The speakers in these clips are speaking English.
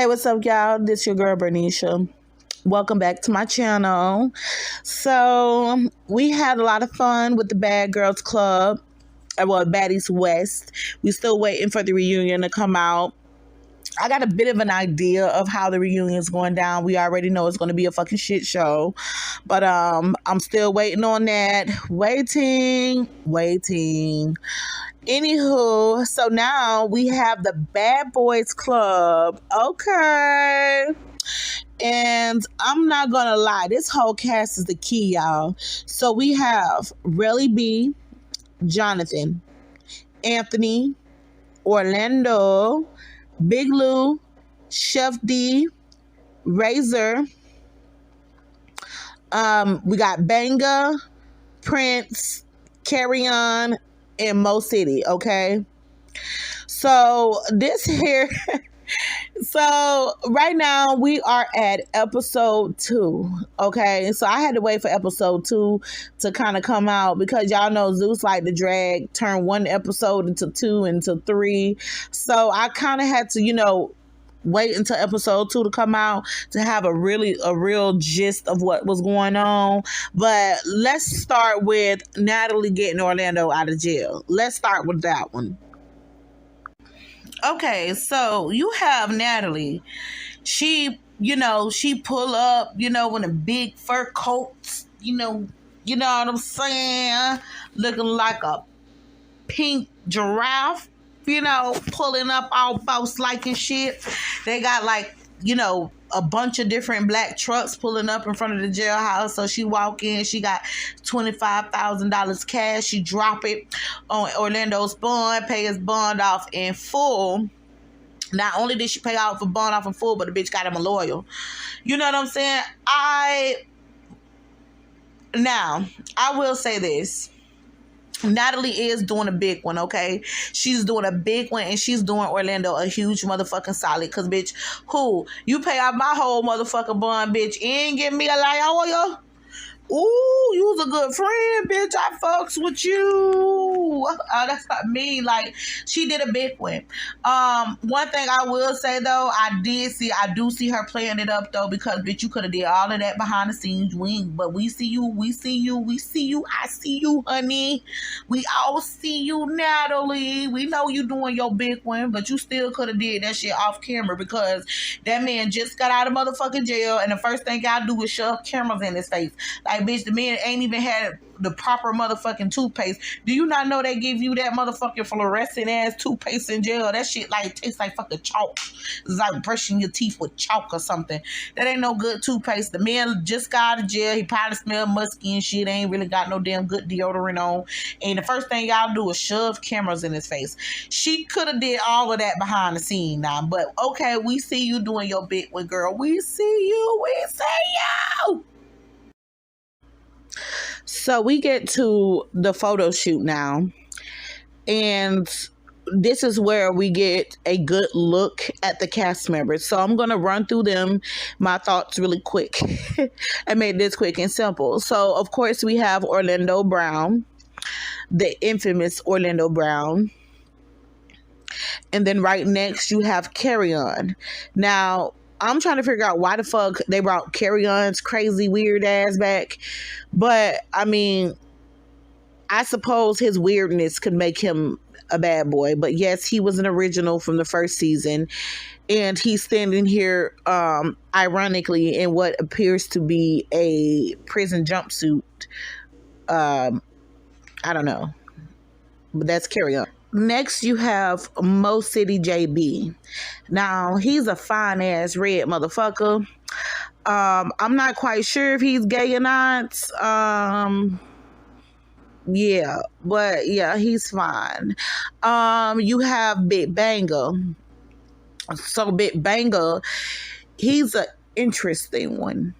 Hey, what's up, y'all? This your girl, Bernicia. Welcome back to my channel. So, we had a lot of fun with the Bad Girls Club. Well, Baddies West. We still waiting for the reunion to come out. I got a bit of an idea of how the reunion is going down. We already know it's going to be a fucking shit show. But I'm still waiting on that. Waiting. Anywho, so now we have the Bad Boys Club. Okay. And I'm not gonna lie, this whole cast is the key, y'all. So we have Relly B, Jonathan, Anthony, Orlando, Big Lou, Chef D, Razor. We got Banga, Prince, Carry On, and Mo City. Okay, so this here. So right now we are at episode 2. Okay, so I had to wait for episode 2 to kind of come out because y'all know Zeus like to turn one episode into 2 into 3. So I kind of had to, wait until episode 2 to come out to have a real gist of what was going on. But let's start with Natalie getting Orlando out of jail. Let's start with that one. Okay, so you have Natalie. She pull up, in a big fur coat, you know what I'm saying? Looking like a pink giraffe, pulling up all boss like and shit. They got a bunch of different black trucks pulling up in front of the jailhouse. So she walk in, she got $25,000 cash. She drop it on Orlando's bond, pay his bond off in full. Not only did she pay off the bond off in full, but the bitch got him a lawyer. You know what I'm saying? I will say this. Natalie is doing a big one, okay? She's doing a big one, and she's doing Orlando a huge motherfucking solid. Cause bitch, you pay out my whole motherfucking bond, bitch. You ain't give me a lawyer. Ooh, you was a good friend, bitch. I fucks with you. That's not me. Like, she did a big one. One thing I will say though, I do see her playing it up though, because bitch, you could have did all of that behind the scenes wing. But we see you. I see you, honey. We all see you, Natalie. We know you doing your big one, but you still could have did that shit off camera because that man just got out of motherfucking jail, and the first thing y'all do is shove cameras in his face. Like, bitch, the man ain't even had the proper motherfucking toothpaste. Do you not know they give you that motherfucking fluorescent ass toothpaste in jail? That shit tastes like fucking chalk. It's like brushing your teeth with chalk or something. That ain't no good toothpaste. The man just got out of jail. He probably smell musky and shit. Ain't really got no damn good deodorant on. And the first thing y'all do is shove cameras in his face. She could have did all of that behind the scene now. But okay, we see you doing your big one, girl. We see you. So we get to the photo shoot now, and this is where we get a good look at the cast members. So I'm going to run through my thoughts really quick. I made this quick and simple. So, of course, we have Orlando Brown, the infamous Orlando Brown. And then right next, you have Carry On. Now, I'm trying to figure out why the fuck they brought Carry On's crazy, weird ass back. But, I mean, I suppose his weirdness could make him a bad boy. But yes, he was an original from the first season. And he's standing here, ironically, in what appears to be a prison jumpsuit. I don't know. But that's Carry On. Next, you have Mo City JB. Now, he's a fine-ass red motherfucker. I'm not quite sure if he's gay or not. Yeah, but yeah, he's fine. You have Big Banga. So Big Banga, he's an interesting one.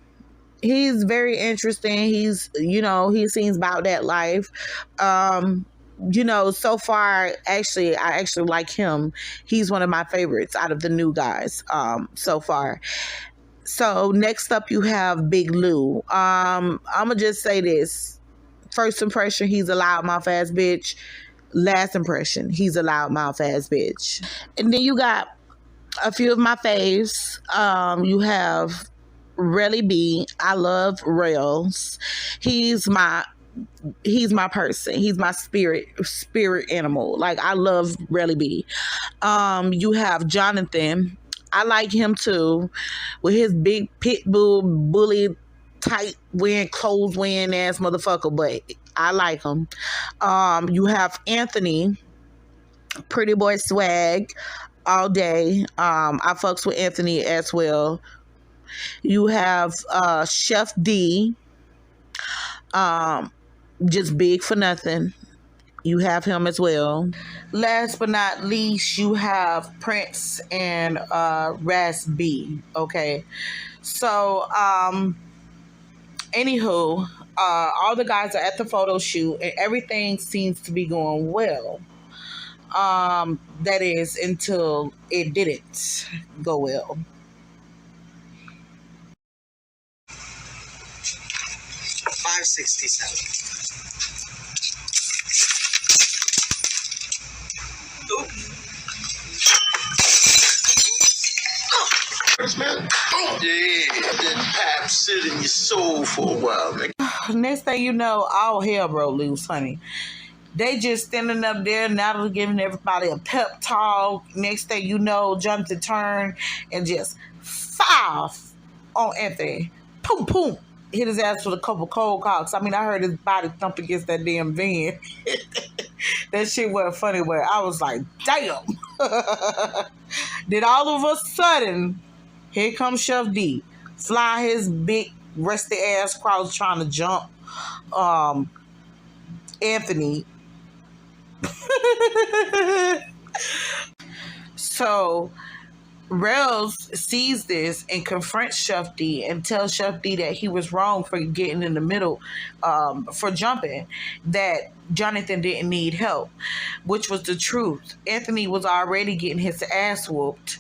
He's very interesting. He seems about that life. So far, I actually like him. He's one of my favorites out of the new guys, so far. So next up, you have Big Lou. I'm gonna just say this. First impression, he's a loudmouth ass bitch. Last impression, he's a loudmouth ass bitch. And then you got A few of my faves. You have Relly B. I love Rellz. He's my he's my person. He's my spirit animal. Like I love Relly B. You have Jonathan. I like him too, with his big pit bull bully tight wearing clothes wearing ass motherfucker. But I like him. You have Anthony, pretty boy swag all day. I fucks with Anthony as well. You have Chef D, um, just big for nothing. You have him as well. Last but not least, you have Prince and Ras B. Okay, so anywho, all the guys are at the photo shoot, and everything seems to be going well. That is until it didn't go well. 567. Man. Yeah, that pap sit in your soul for a while, man. Next thing you know, all hell broke loose, honey. They just standing up there, now giving everybody a pep talk. Next thing you know, Jonathan turned and just fire on Anthony. Boom, boom. Hit his ass with a couple cold cocks. I mean, I heard his body thump against that damn van. That shit wasn't funny, but I was like, damn. Then all of a sudden, here comes Chef D. Fly his big rusty ass cross trying to jump Anthony. So Rellz sees this and confronts Chef D and tells Chef D that he was wrong for getting in the middle, for jumping, that Jonathan didn't need help, which was the truth. Anthony was already getting his ass whooped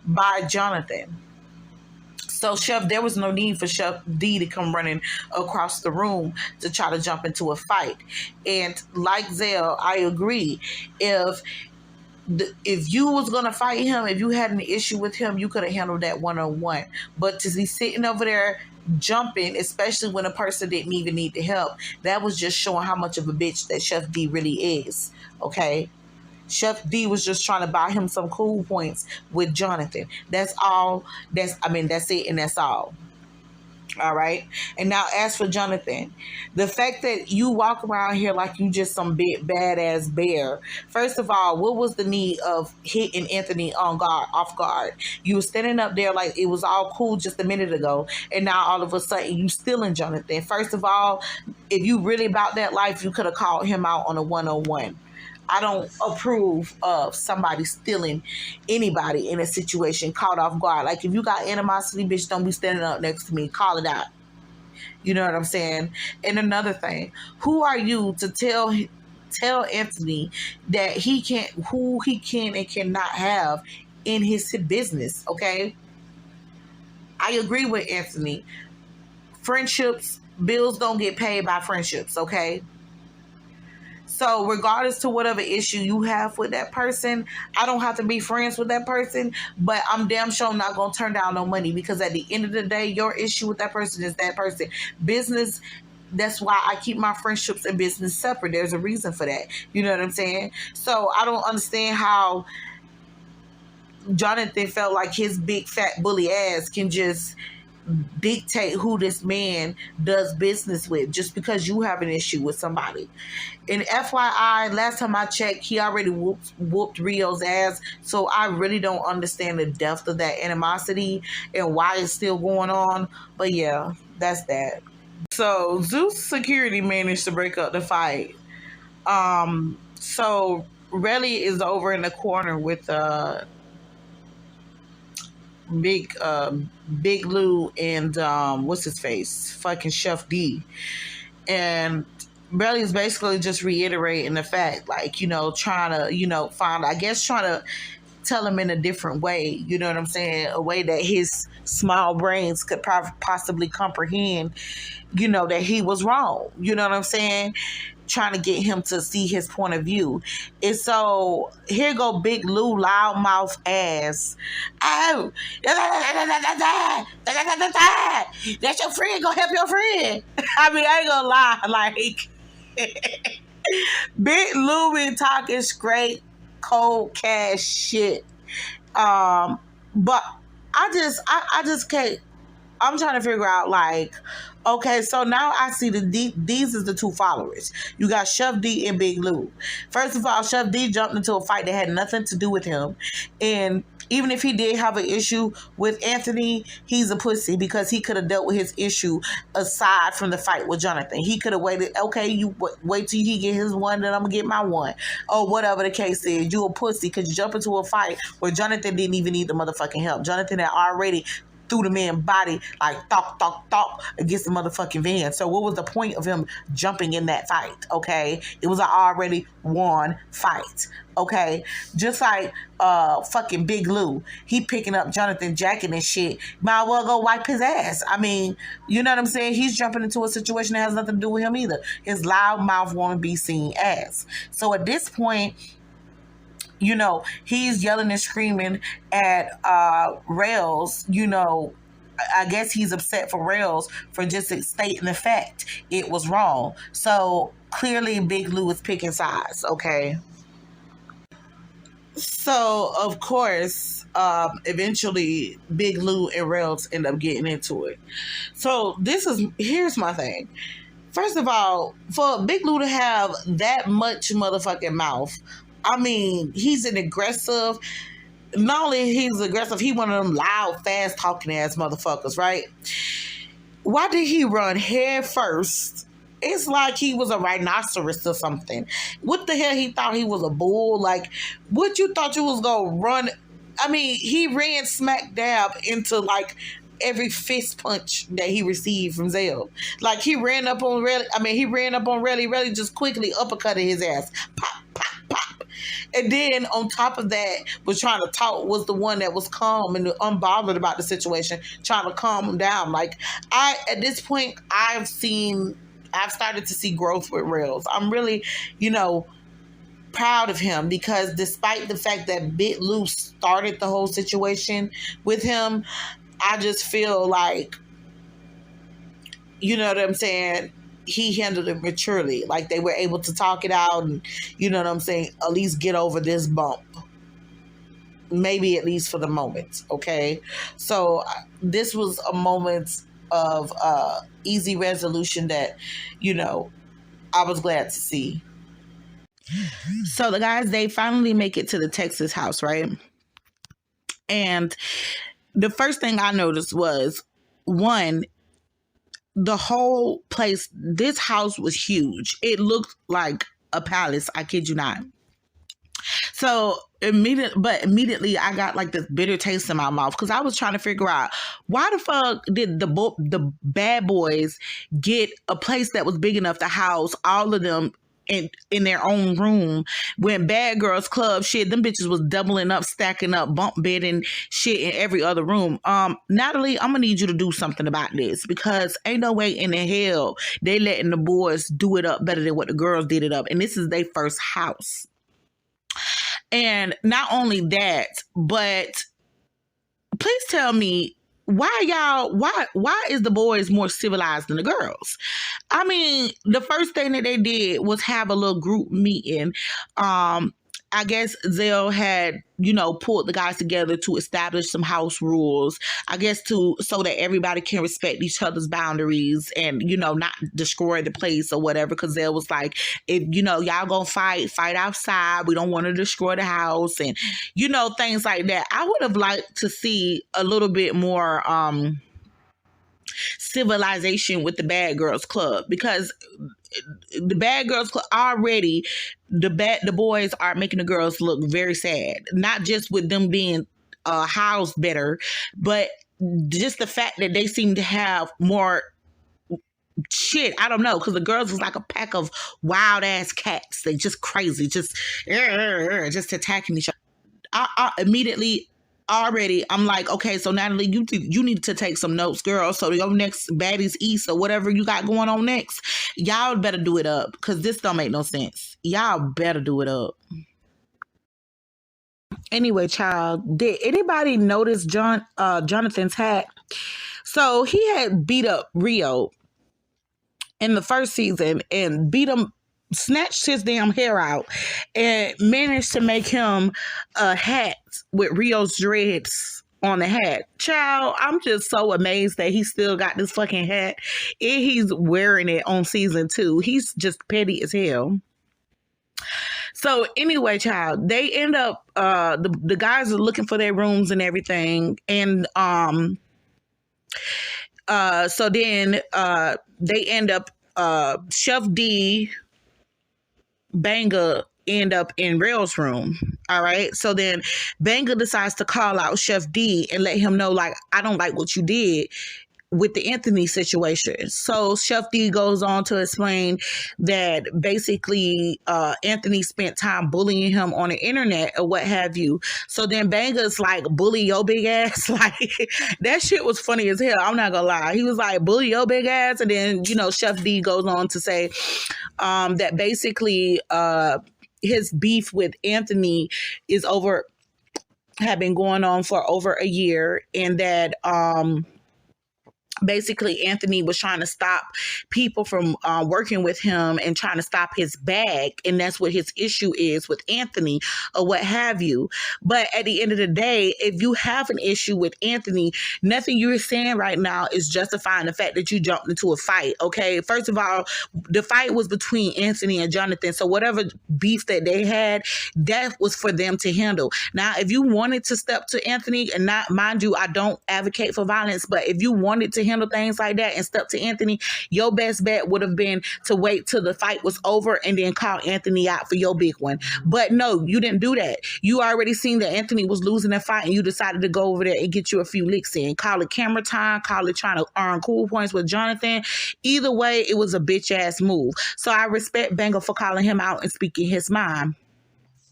by Jonathan. So there was no need for Chef D to come running across the room to try to jump into a fight. And like Zell, I agree. If you was gonna fight him, if you had an issue with him, you could have handled that 1-on-1. But to be sitting over there jumping, especially when a person didn't even need the help, that was just showing how much of a bitch that Chef D really is. Okay. Chef D was just trying to buy him some cool points with Jonathan. That's all. That's it, and that's all. All right. And now, as for Jonathan, the fact that you walk around here like you just some big badass bear. First of all, what was the need of hitting Anthony off guard? You were standing up there like it was all cool just a minute ago, and now all of a sudden you stealing Jonathan. First of all, if you really about that life, you could have called him out on a 1-on-1. I don't approve of somebody stealing anybody in a situation caught off guard. Like, if you got animosity, bitch, don't be standing up next to me. Call it out. You know what I'm saying? And another thing, who are you to tell Anthony that who he can and cannot have in his business? Okay, I agree with Anthony. Friendships, bills don't get paid by friendships. Okay. So regardless to whatever issue you have with that person, I don't have to be friends with that person, but I'm damn sure not going to turn down no money, because at the end of the day, your issue with that person is that person. Business, that's why I keep my friendships and business separate. There's a reason for that. You know what I'm saying? So I don't understand how Jonathan felt like his big fat bully ass can just dictate who this man does business with just because you have an issue with somebody. And FYI, last time I checked, he already whooped Rio's ass, so I really don't understand the depth of that animosity and why it's still going on. But yeah, that's that. So Zeus security managed to break up the fight. So Relly is over in the corner with Big Lou and what's his face, fucking Chef D, and Belly is basically just reiterating the fact, like, trying to find, I guess, trying to tell him in a different way. You know what I'm saying? A way that his small brains could possibly comprehend, that he was wrong. You know what I'm saying? Trying to get him to see his point of view. And so here go Big Lou loudmouth ass. Oh, that's your friend. Go help your friend. I mean, I ain't gonna lie. Like, Big Lou be talking straight cold cash shit. But I just can't. I'm trying to figure out, like, okay, so now I see these is the two followers. You got Chef D and Big Lou. First of all, Chef D jumped into a fight that had nothing to do with him. And even if he did have an issue with Anthony, he's a pussy because he could have dealt with his issue aside from the fight with Jonathan. He could have waited, okay, you wait till he get his one, then I'm going to get my one. Or whatever the case is. You a pussy because you jump into a fight where Jonathan didn't even need the motherfucking help. Jonathan had already threw the man's body like thok against the motherfucking van. So what was the point of him jumping in that fight? Okay, it was an already won fight. Okay, just like fucking Big Lou, he picking up Jonathan jacket and shit. Might well go wipe his ass. I mean, you know what I'm saying? He's jumping into a situation that has nothing to do with him either. His loud mouth want to be seen ass. So at this point, he's yelling and screaming at Rellz. I guess he's upset for Rellz for just stating the fact it was wrong. So clearly Big Lou is picking sides, okay? So, of course, eventually Big Lou and Rellz end up getting into it. So here's my thing. First of all, for Big Lou to have that much motherfucking mouth, I mean, he's an aggressive. Not only he's aggressive, he one of them loud, fast talking ass motherfuckers, right? Why did he run head first? It's like he was a rhinoceros or something. What the hell? He thought he was a bull? Like, what you thought you was gonna run? I mean, he ran smack dab into like every fist punch that he received from Zell. Like, he ran up on Relly just quickly uppercutted his ass. Pop, pop, pop. And then on top of that, was trying to talk, was the one that was calm and unbothered about the situation, trying to calm him down. Like, at this point, I've started to see growth with Rellz. I'm really, proud of him because despite the fact that Big Lou started the whole situation with him, I just feel like, you know what I'm saying, he handled it maturely. Like, they were able to talk it out and, you know what I'm saying, at least get over this bump. Maybe at least for the moment, okay? So this was a moment of easy resolution that, I was glad to see. So the guys, they finally make it to the Texas house, right? And the first thing I noticed was, one, the whole place, this house was huge. It looked like a palace. I kid you not. So immediately I got like this bitter taste in my mouth because I was trying to figure out why the fuck did the bad boys get a place that was big enough to house all of them in their own room when Bad Girls Club shit, them bitches was doubling up, stacking up, bunk bedding shit in every other room. Natalie, I'm gonna need you to do something about this because ain't no way in the hell they letting the boys do it up better than what the girls did it up. And this is their first house. And not only that, but please tell me why is the boys more civilized than the girls? I mean, the first thing that they did was have a little group meeting. I guess Zell had, pulled the guys together to establish some house rules, I guess so that everybody can respect each other's boundaries and, not destroy the place or whatever. Because Zell was like, if, y'all gonna fight outside. We don't want to destroy the house and, things like that. I would have liked to see a little bit more civilization with the Bad Girls Club because the Bad Girls Club already, the boys are making the girls look very sad. Not just with them being housed better, but just the fact that they seem to have more shit. I don't know, because the girls was like a pack of wild ass cats. They just crazy, just attacking each other. immediately already I'm like, okay, so Natalie, you need to take some notes, girl. So your next Baddies East or whatever you got going on next, y'all better do it up because this don't make no sense. Y'all better do it up. Anyway, child, did anybody notice Jonathan's hat? So he had beat up Rio in the first season and beat him, snatched his damn hair out, and managed to make him a hat with Rio's dreads on the hat. Child, I'm just so amazed that he still got this fucking hat and he's wearing it on season 2. He's just petty as hell. So anyway, child, they end up the guys are looking for their rooms and everything, and so then they end up Chef D, Banga end up in Rell's room. All right. So then Banga decides to call out Chef D and let him know, like, I don't like what you did with the Anthony situation. So Chef D goes on to explain that basically Anthony spent time bullying him on the internet or what have you. So then Banga's like, bully your big ass. Like, that shit was funny as hell. I'm not gonna lie. He was like, bully your big ass. And then, Chef D goes on to say that basically his beef with Anthony had been going on for over a year, and that basically Anthony was trying to stop people from working with him and trying to stop his bag, and that's what his issue is with Anthony or what have you. But at the end of the day, if you have an issue with Anthony, nothing you're saying right now is justifying the fact that you jumped into a fight. Okay, first of all, the fight was between Anthony and Jonathan, so whatever beef that they had, that was for them to handle. Now, if you wanted to step to Anthony, and not, mind you, I don't advocate for violence, but if you wanted to handle things like that and step to Anthony, your best bet would have been to wait till the fight was over and then call Anthony out for your big one. But no, you didn't do that. You already seen that Anthony was losing that fight and you decided to go over there and get you a few licks in. Call it camera time, call it trying to earn cool points with Jonathan. Either way, it was a bitch ass move. So I respect Benga for calling him out and speaking his mind.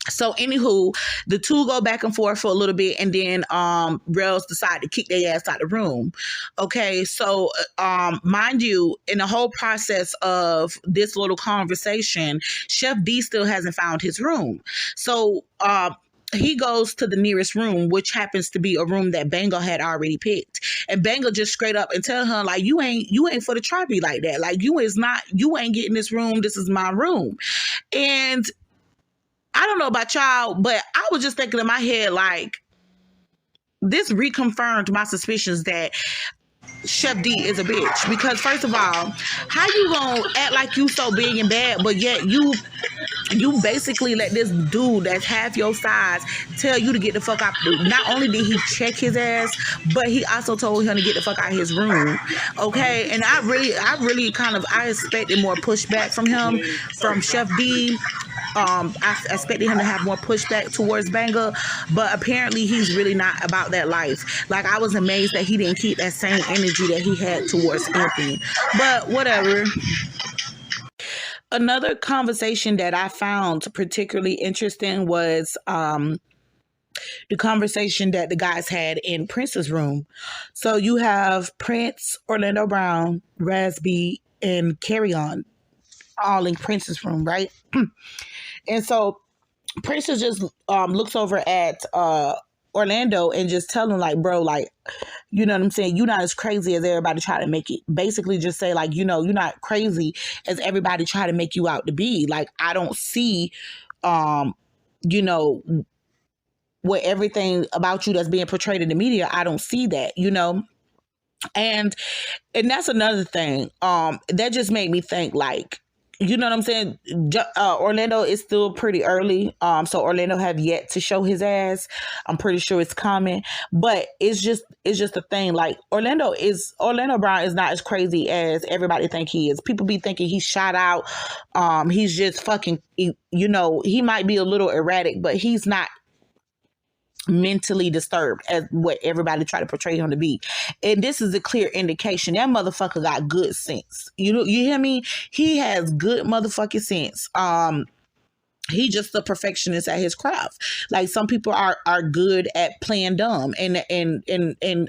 So anywho, the two go back and forth for a little bit, and then Rellz decide to kick their ass out of the room. Okay, so mind you, in the whole process of this little conversation, Chef D still hasn't found his room. So he goes to the nearest room, which happens to be a room that Banga had already picked. And Banga just straight up and tell her, like, you ain't for the tribe like that. Like, you ain't getting this room. This is my room. And I don't know about y'all, but I was just thinking in my head, like, this reconfirmed my suspicions that Chef D is a bitch. Because first of all, how you gonna act like you so big and bad, but yet you basically let this dude that's half your size tell you to get the fuck out. Not only did he check his ass, but he also told him to get the fuck out of his room. Okay, and I really kind of expected more pushback from him, from Chef D. I expected him to have more pushback towards Banga, but apparently he's really not about that life. Like, I was amazed that he didn't keep that same energy that he had towards Anthony. But whatever. Another conversation that I found particularly interesting was the conversation that the guys had in Prince's room. So you have Prince, Orlando Brown, Raspy, and Carry On all in Prince's room, right? And so Princess just looks over at Orlando and just tell him, like, bro, like, you know what I'm saying? You're not as crazy as everybody try to make it. Basically just say, like, you're not crazy as everybody try to make you out to be. Like, I don't see, what everything about you that's being portrayed in the media, I don't see that, And that's another thing. That just made me think, like, you know what I'm saying? Orlando is still pretty early. So Orlando have yet to show his ass. I'm pretty sure it's coming. But it's just a thing. Like, Orlando Brown is not as crazy as everybody think he is. People be thinking he's shot out. He's just fucking, he might be a little erratic, but he's not mentally disturbed as what everybody try to portray him to be. And this is a clear indication that motherfucker got good sense. You hear me? He has good motherfucking sense. he just a perfectionist at his craft. Like some people are good at playing dumb, and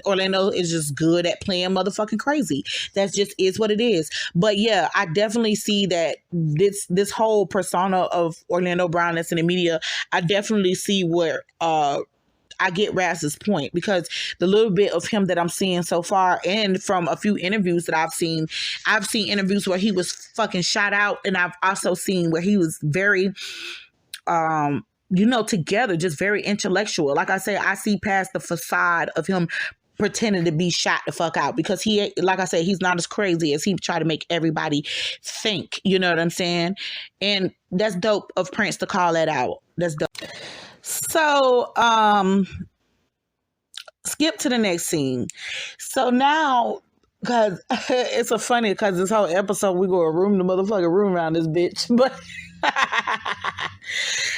Orlando is just good at playing motherfucking crazy. That's just is what it is. But yeah, I definitely see that this whole persona of Orlando Brown that's in the media. I definitely see where I get Raz's point, because the little bit of him that I'm seeing so far, and from a few interviews that I've seen interviews where he was fucking shot out, and I've also seen where he was very together, just very intellectual. Like I say, I see past the facade of him pretending to be shot the fuck out, because he, like I said, he's not as crazy as he try to make everybody think. You know what I'm saying? And that's dope of Prince to call that out. That's dope. So, skip to the next scene. So now, because it's so funny, because this whole episode we go the motherfucking room around this bitch. But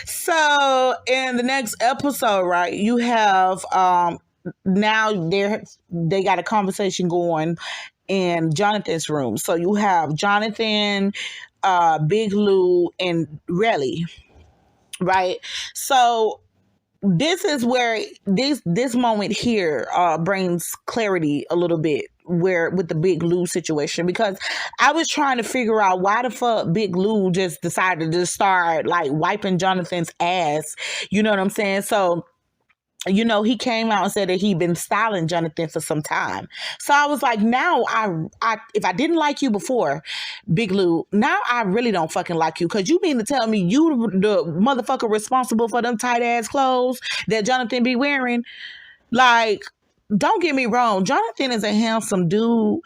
so in the next episode, right, you have now they got a conversation going in Jonathan's room. So you have Jonathan, Big Lou, and Rellz. Right. So this is where this moment here brings clarity a little bit, where with the Big Lou situation, because I was trying to figure out why the fuck Big Lou just decided to start like wiping Jonathan's ass. You know what I'm saying? So, he came out and said that he'd been styling Jonathan for some time. So I was like, now I if I didn't like you before, Big Lou, now I really don't fucking like you, because you mean to tell me you the motherfucker responsible for them tight ass clothes that Jonathan be wearing? Like, don't get me wrong, Jonathan is a handsome dude,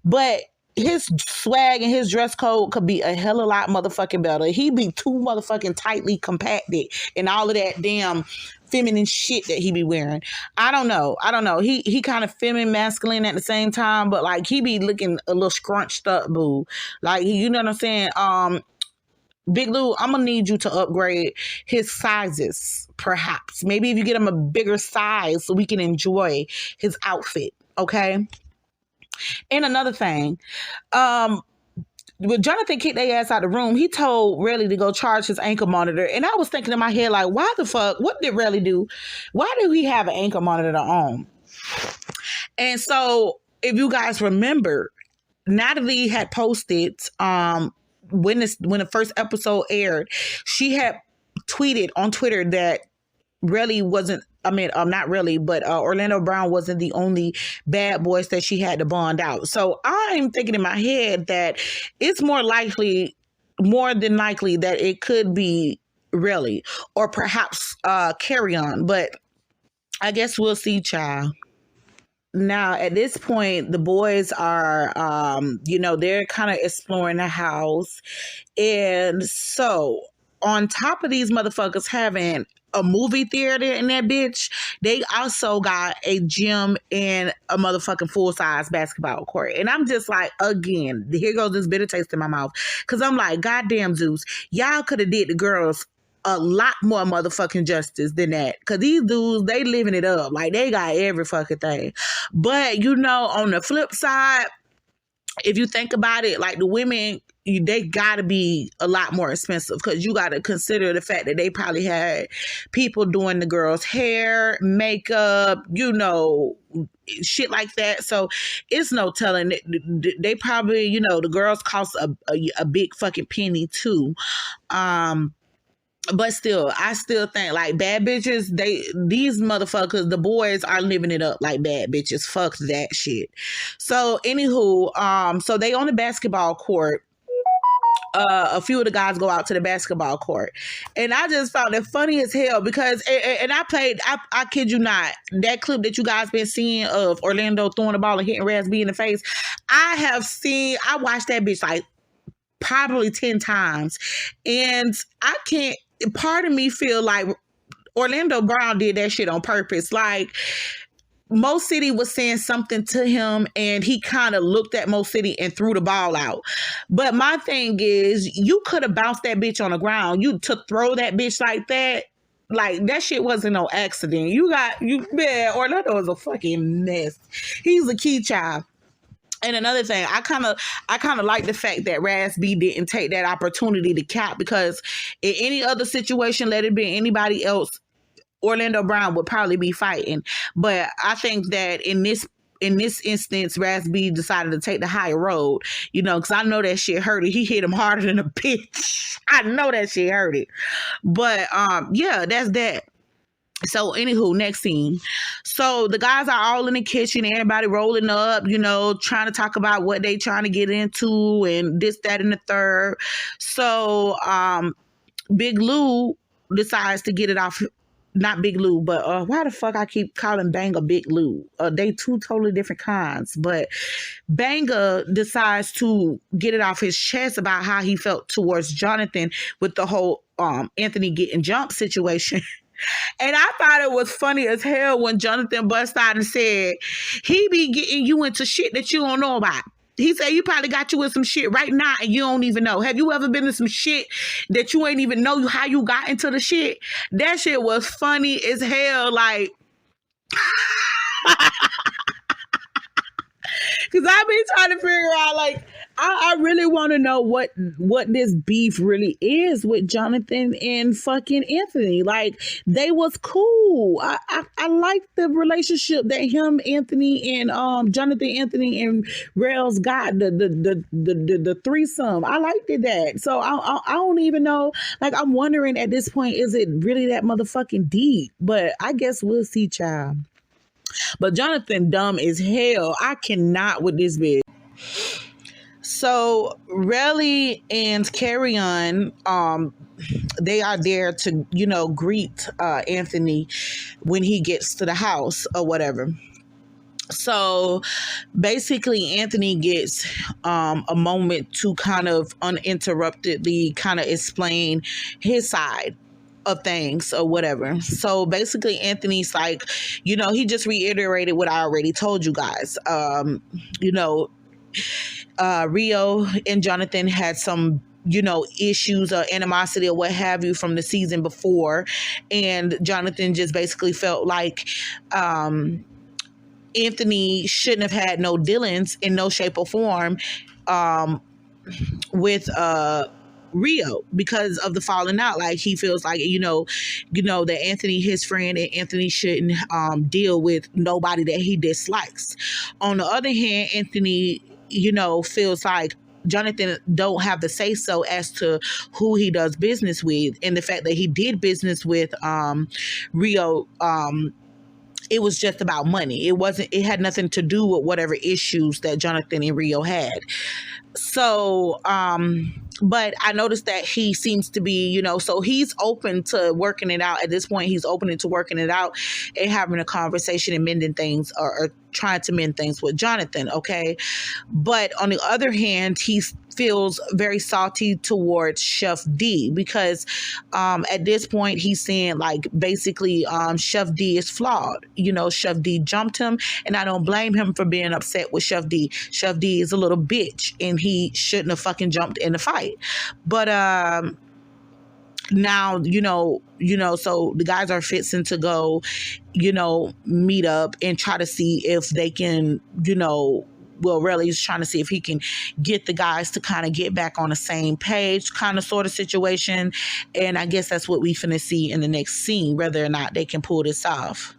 but his swag and his dress code could be a hell of a lot motherfucking better. He be too motherfucking tightly compacted and all of that damn feminine shit that he be wearing. I don't know. He kind of feminine masculine at the same time, but like he be looking a little scrunched up, boo. Like, you know what I'm saying? Big Lou, I'm gonna need you to upgrade his sizes, perhaps. Maybe if you get him a bigger size so we can enjoy his outfit, okay? And another thing, when Jonathan kicked their ass out of the room, he told Rellz to go charge his ankle monitor. And I was thinking in my head, like, why the fuck? What did Rellz do? Why do he have an ankle monitor on? And so, if you guys remember, Natalie had posted when the first episode aired, she had tweeted on Twitter that Rellz wasn't, not really, but Orlando Brown wasn't the only bad boys that she had to bond out. So I'm thinking in my head that it's more than likely that it could be Rellz, or perhaps Carry On, but I guess we'll see, child. Now, at this point, the boys are, they're kind of exploring the house. And so on top of these motherfuckers having a movie theater in that bitch, they also got a gym and a motherfucking full-size basketball court. And I'm just like, again, here goes this bitter taste in my mouth, because I'm like, goddamn Zeus, y'all could have did the girls a lot more motherfucking justice than that, because these dudes, they living it up. Like, they got every fucking thing. But on the flip side, if you think about it, like, the women, they gotta be a lot more expensive, because you gotta consider the fact that they probably had people doing the girls' hair, makeup, shit like that. So it's no telling. They probably, the girls cost a big fucking penny too. But still, I still think, like, bad bitches, these motherfuckers, the boys are living it up like bad bitches. Fuck that shit. So anywho, so they on the basketball court. A few of the guys go out to the basketball court, and I just found it funny as hell, because and I kid you not, that clip that you guys been seeing of Orlando throwing the ball and hitting Raz B in the face, I watched that bitch like probably 10 times, and I can't, part of me feel like Orlando Brown did that shit on purpose. Like, Mo City was saying something to him, and he kind of looked at Mo City and threw the ball out. But my thing is, you could have bounced that bitch on the ground. You to throw that bitch like that, shit wasn't no accident. Orlando is a fucking mess. He's a key child. And another thing, I kind of like the fact that Raz B didn't take that opportunity to cap, because in any other situation, let it be anybody else, Orlando Brown would probably be fighting. But I think that in this instance, Raz B decided to take the higher road, because I know that shit hurt it. He hit him harder than a bitch. I know that shit hurt it. But yeah, that's that. So, anywho, next scene. So the guys are all in the kitchen, everybody rolling up, trying to talk about what they trying to get into and this, that, and the third. So Big Lou decides to get it off. Not Big Lou, but why the fuck I keep calling Banga Big Lou? They two totally different kinds. But Banga decides to get it off his chest about how he felt towards Jonathan with the whole Anthony getting jumped situation. And I thought it was funny as hell when Jonathan bust out and said, he be getting you into shit that you don't know about. He said, you probably got you in some shit right now and you don't even know. Have you ever been in some shit that you ain't even know how you got into the shit? That shit was funny as hell. Like, because I've been trying to figure out, like, I really want to know what this beef really is with Jonathan and fucking Anthony. Like, they was cool. I like the relationship that him, Anthony, and Jonathan, Anthony, and Rellz got, the threesome. I liked it that. So I don't even know. Like, I'm wondering at this point, is it really that motherfucking deep? But I guess we'll see, child. But Jonathan dumb as hell. I cannot with this bitch. So Relly and Carrion, they are there to, greet Anthony when he gets to the house or whatever. So basically, Anthony gets a moment to kind of uninterruptedly kind of explain his side of things or whatever. So basically, Anthony's like, he just reiterated what I already told you guys. You know, Rio and Jonathan had some issues or animosity or what have you from the season before, and Jonathan just basically felt like Anthony shouldn't have had no dealings in no shape or form with Rio because of the falling out. Like, he feels like that Anthony, his friend, and Anthony shouldn't deal with nobody that he dislikes. On the other hand, Anthony feels like Jonathan don't have the say so as to who he does business with, and the fact that he did business with Rio, it was just about money. It had nothing to do with whatever issues that Jonathan and Rio had. So, but I noticed that he seems to be, so he's open to working it out. At this point, he's open to working it out and having a conversation and mending things, or trying to mend things with Jonathan, okay? But on the other hand, he feels very salty towards Chef D, because at this point he's saying, like, basically Chef D is flawed. Chef D jumped him, and I don't blame him for being upset with Chef D. Chef D is a little bitch, and he shouldn't have fucking jumped in the fight. But now, so the guys are fixing to go, meet up and try to see if they can, well, really, he's trying to see if he can get the guys to kind of get back on the same page, kind of sort of situation. And I guess that's what we finna see in the next scene, whether or not they can pull this off.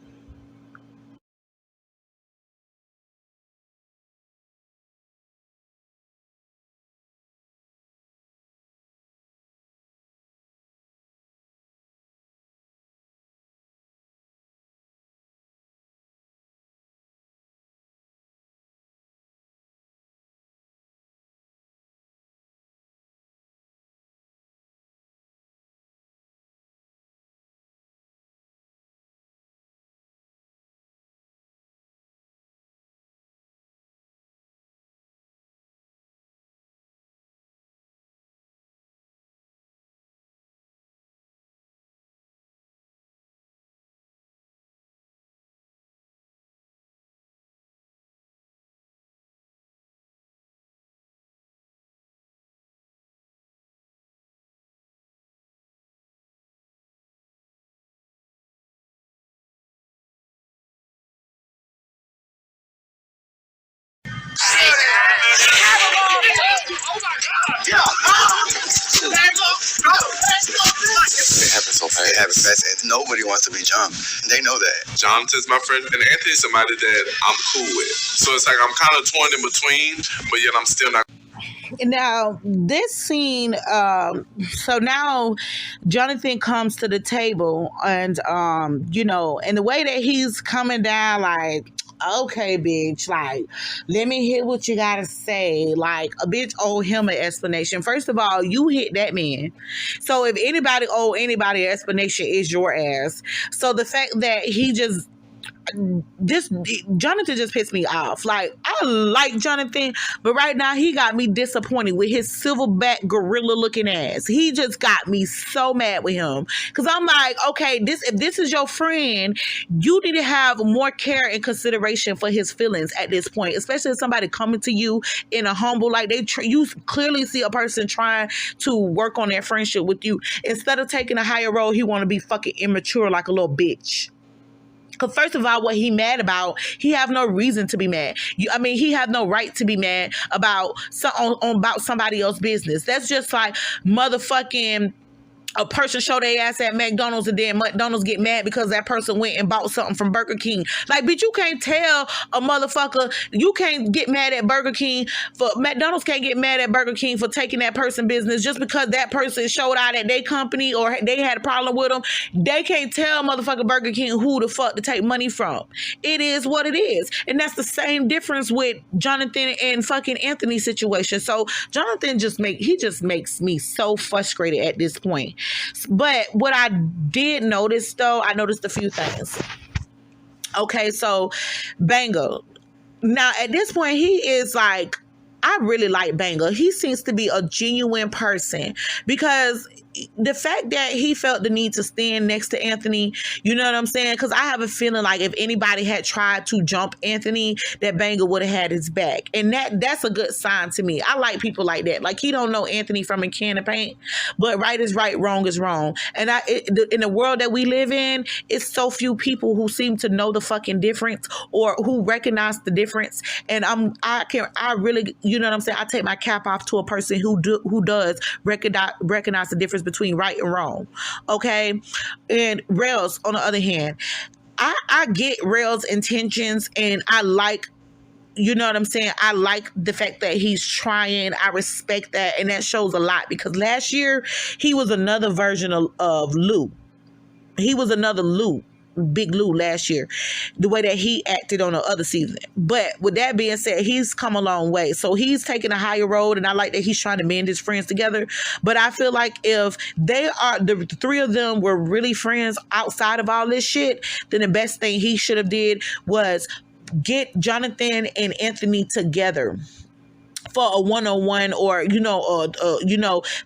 It happens so fast. It happens fast, and nobody wants to be John. They know that. Jonathan's my friend, and Anthony's somebody that I'm cool with. So it's like I'm kind of torn in between, but yet I'm still not. Now, this scene, so now Jonathan comes to the table and, you know, and the way that he's coming down, like, okay, bitch, like, let me hear what you gotta say. Like, a bitch owe him an explanation. First of all, you hit that man. So if anybody owe anybody an explanation, it's your ass. So the fact that he just, Jonathan just pissed me off. Like, I like Jonathan, but right now he got me disappointed with his silverback gorilla looking ass. He just got me so mad with him, because I'm like, okay, if this is your friend, you need to have more care and consideration for his feelings at this point, especially if somebody coming to you in a humble, like you clearly see a person trying to work on their friendship with you. Instead of taking a higher role, he want to be fucking immature like a little bitch. Because first of all, what he mad about, he have no reason to be mad. He have no right to be mad about about somebody else's business. That's just like motherfucking a person show their ass at McDonald's and then McDonald's get mad because that person went and bought something from Burger King. Like, bitch, you can't tell a motherfucker, you can't get mad at Burger King McDonald's can't get mad at Burger King for taking that person business just because that person showed out at their company or they had a problem with them. They can't tell motherfucker Burger King who the fuck to take money from. It is what it is. And that's the same difference with Jonathan and fucking Anthony's situation. So Jonathan just makes me so frustrated at this point. But what I did notice, though, I noticed a few things. Okay, so Banger. Now, at this point, he is like, I really like Banger. He seems to be a genuine person, because the fact that he felt the need to stand next to Anthony, you know what I'm saying? Because I have a feeling like if anybody had tried to jump Anthony, that Banger would have had his back. And that's a good sign to me. I like people like that. Like, he don't know Anthony from a can of paint, but right is right, wrong is wrong. And in the world that we live in, it's so few people who seem to know the fucking difference or who recognize the difference. And I really, you know what I'm saying? I take my cap off to a person who does recognize the difference between right and wrong. Okay. And Rellz, on the other hand, I get Rell's intentions, and I like, you know what I'm saying? I like the fact that he's trying. I respect that. And that shows a lot, because last year he was another version of Lou. He was another Lou. Big Lou last year, the way that he acted on the other season. But with that being said, he's come a long way. So he's taking a higher road, and I like that he's trying to mend his friends together. But I feel like if the three of them were really friends outside of all this shit, then the best thing he should have did was get Jonathan and Anthony together for a one-on-one, or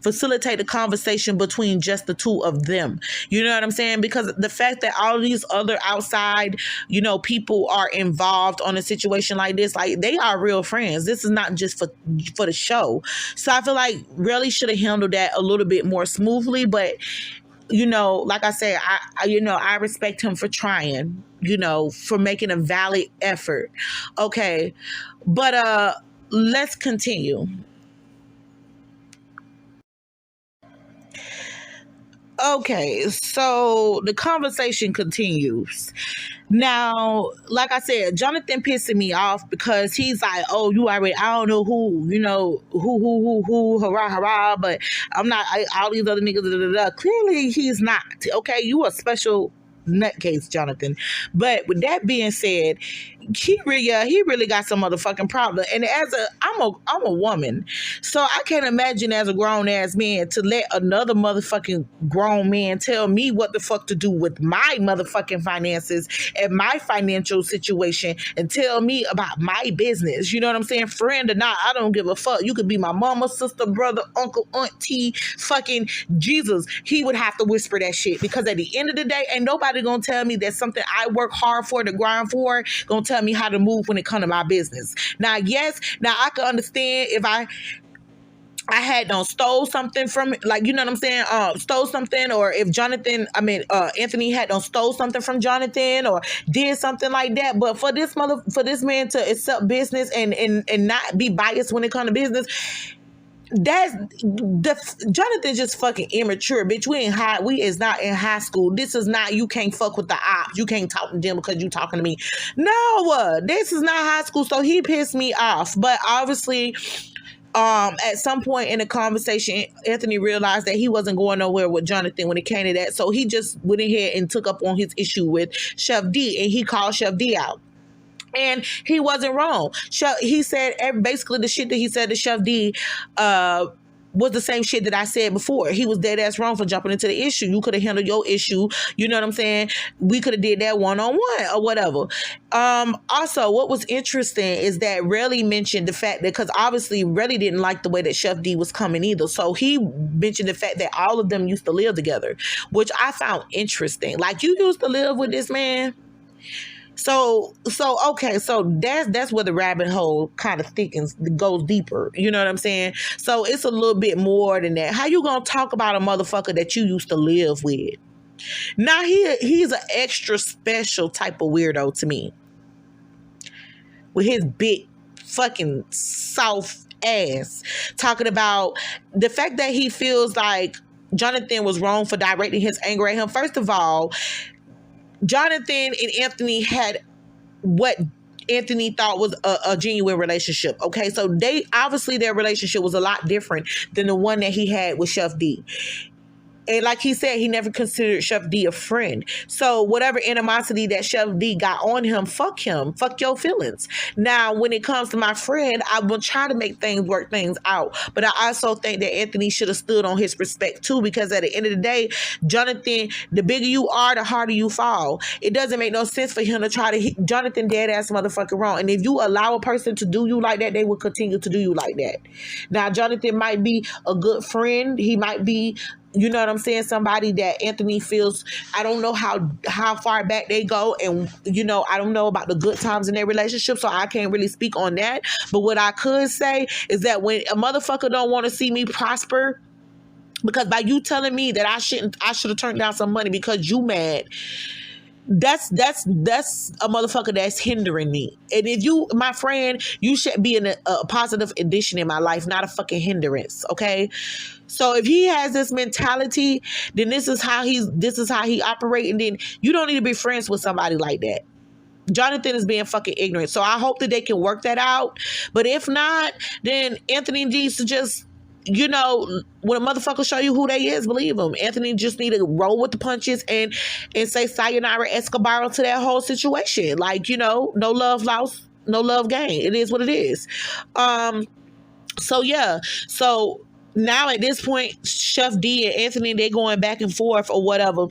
facilitate a conversation between just the two of them. You know what I'm saying? Because the fact that all these other outside, people are involved on a situation like this, like, they are real friends. This is not just for the show. So I feel like really should have handled that a little bit more smoothly. But like I said, I respect him for trying, for making a valid effort. Okay, but let's continue. Okay, so the conversation continues. Now, like I said, Jonathan pissing me off because he's like, oh, I don't know who, who, hurrah, hurrah, but I'm not, all these other niggas, da, da, da. Clearly he's not. Okay, you a special nutcase, Jonathan. But with that being said, he really got some motherfucking problem. And I'm a woman, so I can't imagine as a grown ass man to let another motherfucking grown man tell me what the fuck to do with my motherfucking finances and my financial situation, and tell me about my business. You know what I'm saying? Friend or not, I don't give a fuck. You could be my mama, sister, brother, uncle, auntie, fucking Jesus. He would have to whisper that shit, because at the end of the day, ain't nobody gonna tell me that something I work hard for, to grind for, gonna tell me how to move when it comes to my business. Now, yes, I can understand if I had stole something from, like, you know what I'm saying, stole something, or if Anthony had stole something from Jonathan or did something like that. But for this man to accept business and not be biased when it comes to business, Jonathan just fucking immature, bitch. We is not in high school. This is not, you can't fuck with the ops. You can't talk to them because you talking to me. No, this is not high school. So he pissed me off. But obviously, at some point in the conversation, Anthony realized that he wasn't going nowhere with Jonathan when it came to that. So he just went ahead and took up on his issue with Chef D, and he called Chef D out. And he wasn't wrong. He said basically the shit that he said to Chef D was the same shit that I said before. He was dead ass wrong for jumping into the issue. You could have handled your issue. You know what I'm saying? We could have did that one-on-one or whatever. Also, what was interesting is that Rellz mentioned the fact that, because obviously Rellz didn't like the way that Chef D was coming either. So he mentioned the fact that all of them used to live together, which I found interesting. Like, you used to live with this man? So okay, so that's where the rabbit hole kind of thickens, goes deeper. You know what I'm saying? So it's a little bit more than that. How you gonna talk about a motherfucker that you used to live with? Now he's an extra special type of weirdo to me, with his big fucking soft ass, talking about the fact that he feels like Jonathan was wrong for directing his anger at him. First of all, Jonathan and Anthony had what Anthony thought was a genuine relationship. Okay, so obviously their relationship was a lot different than the one that he had with Chef D. And like he said, he never considered Chef D a friend. So whatever animosity that Chef D got on him, fuck your feelings. Now, when it comes to my friend, I will try to work things out. But I also think that Anthony should have stood on his respect too, because at the end of the day, Jonathan, the bigger you are, the harder you fall. It doesn't make no sense for him to try to hit Jonathan dead ass motherfucking wrong. And if you allow a person to do you like that, they will continue to do you like that. Now, Jonathan might be a good friend. He might be, you know what I'm saying, somebody that Anthony feels, I don't know how far back they go, and you know, I don't know about the good times in their relationship, so I can't really speak on that. But what I could say is that when a motherfucker don't want to see me prosper, because by you telling me that I should have turned down some money because you mad, that's a motherfucker that's hindering me. And if you, my friend, you should be a positive addition in my life, not a fucking hindrance. Okay. So if he has this mentality, then this is how he operates, and then you don't need to be friends with somebody like that. Jonathan is being fucking ignorant. So I hope that they can work that out. But if not, then Anthony needs to just, you know, when a motherfucker show you who they is, believe them. Anthony just need to roll with the punches and say sayonara Escobar to that whole situation. Like, you know, no love lost, no love gained. It is what it is. So yeah. So now at this point, Chef D and Anthony, they going back and forth or whatever.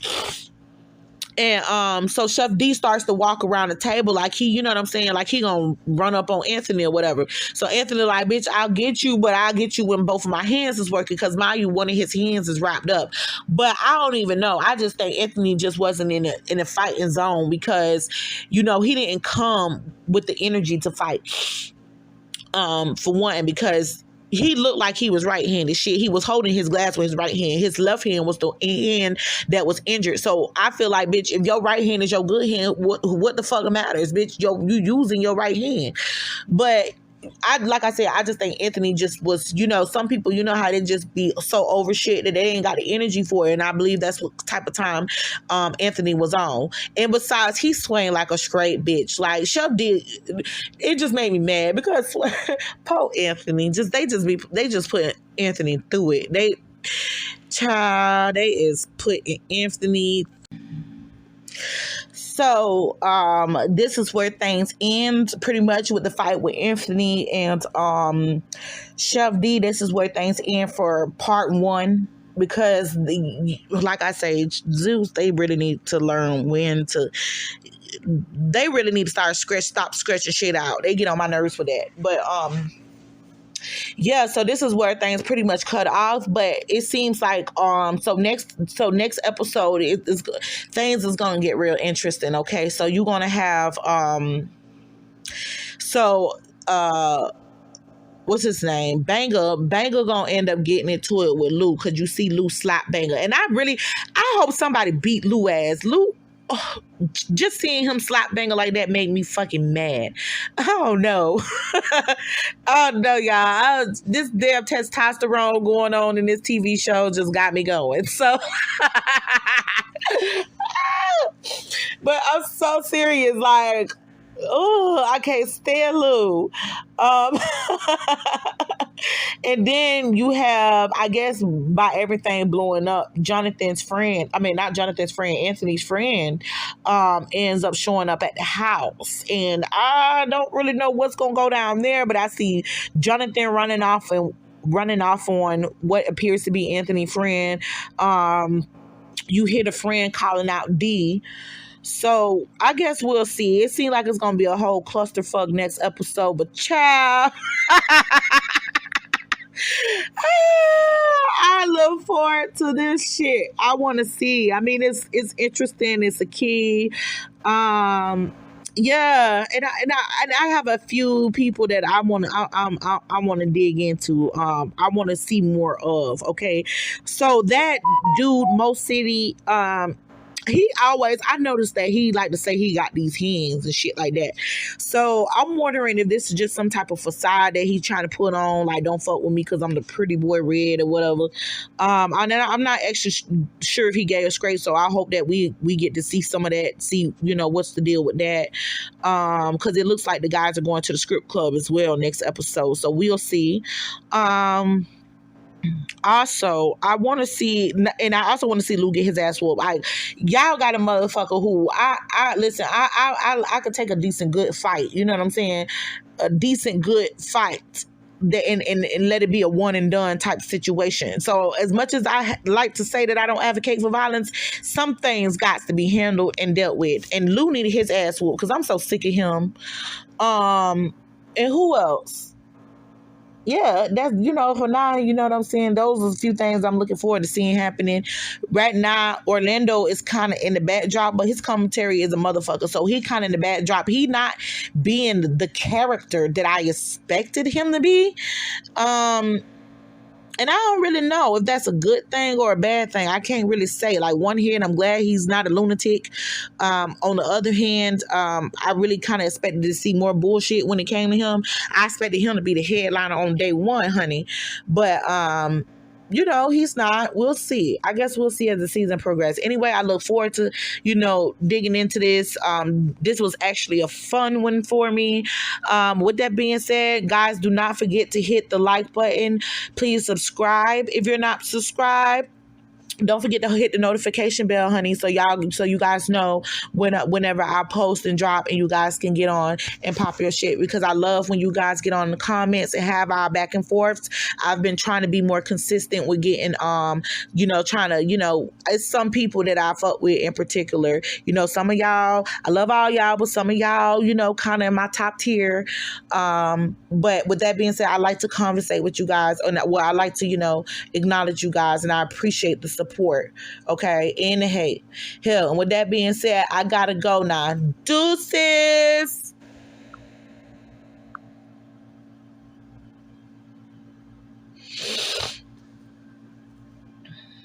And so Chef D starts to walk around the table like he, you know what I'm saying, like he gonna run up on Anthony or whatever. So Anthony like, bitch, I'll get you, but I'll get you when both of my hands is working, because mind you, one of his hands is wrapped up. But I don't even know. I just think Anthony just wasn't in a fighting zone, because, you know, he didn't come with the energy to fight. For one, because he looked like he was right-handed. Shit, he was holding his glass with his right hand. His left hand was the hand that was injured. So I feel like, bitch, if your right hand is your good hand, what the fuck matters, bitch? You using your right hand. But like I said, I just think Anthony just was, you know, some people, you know how they just be so over shit that they ain't got the energy for it. And I believe that's what type of time Anthony was on. And besides, he swaying like a straight bitch. Like, Chef did, it just made me mad, because poor Anthony, they just put Anthony through it. They is putting Anthony. So this is where things end, pretty much, with the fight with Anthony and Chef D. This is where things end for part 1, because like I say, Zeus, they really need to learn when to. They really need to stop scratching shit out. They get on my nerves for that. But yeah, so this is where things pretty much cut off. But it seems like so next episode things is gonna get real interesting. Okay, so you're gonna have what's his name, Banger gonna end up getting into it with Lou, because you see Lou slap Banger, and I hope somebody beat Lou ass. Lou, just seeing him slap banger like that made me fucking mad. I don't know. Oh no, y'all. This damn testosterone going on in this TV show just got me going. So, but I'm so serious. Like, oh, I can't stand Lou. And then you have, I guess, by everything blowing up, Anthony's friend, ends up showing up at the house. And I don't really know what's going to go down there, but I see Jonathan running off on what appears to be Anthony's friend. You hear the friend calling out D. So I guess we'll see. It seems like it's going to be a whole clusterfuck next episode, but child, I look forward to this shit. I want to see. I mean, it's interesting. It's a key. Yeah, and I have a few people that I want to dig into. I want to see more of. Okay, so that dude, Mo City, I noticed that he like to say he got these hands and shit like that. So I'm wondering if this is just some type of facade that he's trying to put on, like, don't fuck with me because I'm the pretty boy red or whatever. I'm not actually sure if he gave us straight, so I hope that we get to see some of that, see, what's the deal with that. Because it looks like the guys are going to the script club as well next episode, so we'll see. Also, I want to see, and I also want to see Lou get his ass whooped. Y'all got a motherfucker who listen. I could take a decent good fight. You know what I'm saying? A decent good fight. And let it be a one and done type situation. So as much as I like to say that I don't advocate for violence, some things got to be handled and dealt with. And Lou needed his ass whooped because I'm so sick of him. And who else? Yeah, that's, for now, you know what I'm saying? Those are a few things I'm looking forward to seeing happening. Right now, Orlando is kind of in the backdrop, but his commentary is a motherfucker. So he kind of in the backdrop. He not being the character that I expected him to be. And I don't really know if that's a good thing or a bad thing. I can't really say. Like, one hand, I'm glad he's not a lunatic. On the other hand, I really kind of expected to see more bullshit when it came to him. I expected him to be the headliner on day one, honey. But, he's not. We'll see. I guess we'll see as the season progresses. Anyway, I look forward to, digging into this. This was actually a fun one for me. With that being said, guys, do not forget to hit the like button. Please subscribe if you're not subscribed. Don't forget to hit the notification bell, honey, so you guys know whenever I post and drop, and you guys can get on and pop your shit, because I love when you guys get on the comments and have our back and forths. I've been trying to be more consistent with getting it's some people that I fuck with in particular. Some of y'all, I love all y'all, but some of y'all, kind of in my top tier. But with that being said, I like to conversate with you guys, I like to, acknowledge you guys, and I appreciate the support, okay, and the hate. Hell, and with that being said, I gotta go now. Deuces.